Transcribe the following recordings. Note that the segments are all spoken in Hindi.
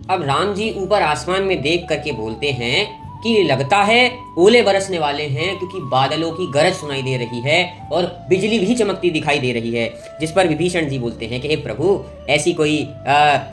अब राम जी ऊपर आसमान में देख करके बोलते हैं कि लगता है ओले बरसने वाले हैं, क्योंकि बादलों की गरज सुनाई दे रही है और बिजली भी चमकती दिखाई दे रही है। जिस पर विभीषण जी बोलते हैं कि हे प्रभु, ऐसी कोई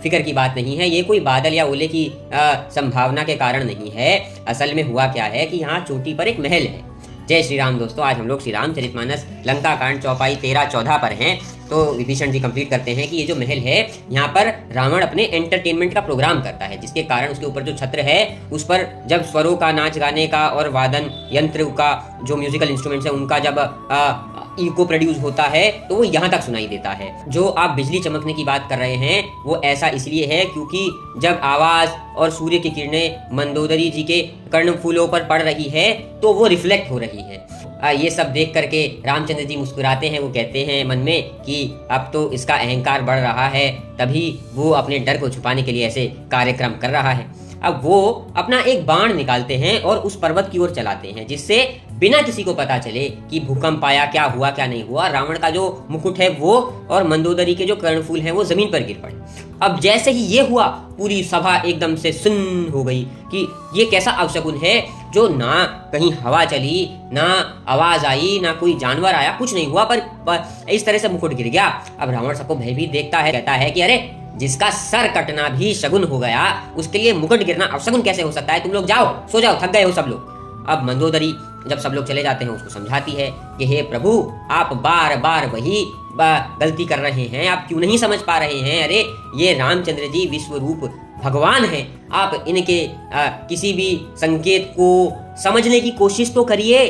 फिक्र की बात नहीं है, ये कोई बादल या ओले की संभावना के कारण नहीं है। असल में हुआ क्या है कि यहाँ चोटी पर एक महल है। जय श्री राम दोस्तों, आज हम लोग श्री रामचरितमानस लंका कांड चौपाई 13-14 पर हैं। तो विभीषण जी कंप्लीट करते हैं कि ये जो महल है, यहाँ पर रावण अपने एंटरटेनमेंट का प्रोग्राम करता है, जिसके कारण उसके ऊपर जो छत्र है उस पर जब स्वरों का, नाच गाने का और वादन यंत्र का, जो म्यूजिकल इंस्ट्रूमेंट्स है उनका जब इको प्रोड्यूस होता है तो वो यहाँ तक सुनाई देता है। जो आप बिजली चमकने की बात कर रहे हैं वो ऐसा इसलिए है क्योंकि जब आवाज और सूर्य की किरणें मंदोदरी जी के कर्णफूलों पर पड़ रही है तो वो रिफ्लेक्ट हो रही है। ये सब देख करके रामचंद्र जी मुस्कुराते हैं। वो कहते हैं मन में कि अब तो इसका अहंकार बढ़ रहा है, तभी वो अपने डर को छुपाने के लिए ऐसे कार्यक्रम कर रहा है। अब वो अपना एक बाण निकालते हैं और उस पर्वत की ओर चलाते हैं, जिससे बिना किसी को पता चले कि भूकंप आया, क्या हुआ क्या नहीं हुआ, रावण का जो मुकुट है वो और मंदोदरी के जो कर्णफूल हैं वो जमीन पर गिर पड़े। अब जैसे ही ये हुआ, पूरी सभा एकदम से सुन्न हो गई कि ये कैसा अपशकुन है, जो ना कहीं हवा चली, ना आवाज आई, ना कोई जानवर आया, कुछ नहीं हुआ, पर इस तरह से मुकुट गिर गया। अब रावण सबको भयभीत देखता है, कहता है कि अरे, जिसका सर कटना भी शगुन हो गया, उसके लिए मुकुट गिरना अपशगुन कैसे हो सकता है? तुम लोग जाओ, सो जाओ, थक गए हो सब लोग। अब मंदोदरी जब सब लोग चले जाते हैं उसको समझाती है कि हे प्रभु, आप बार बार वही गलती कर रहे हैं, आप क्यों नहीं समझ पा रहे हैं? अरे, ये रामचंद्र जी विश्व रूप भगवान हैं, आप इनके किसी भी संकेत को समझने की कोशिश तो करिए।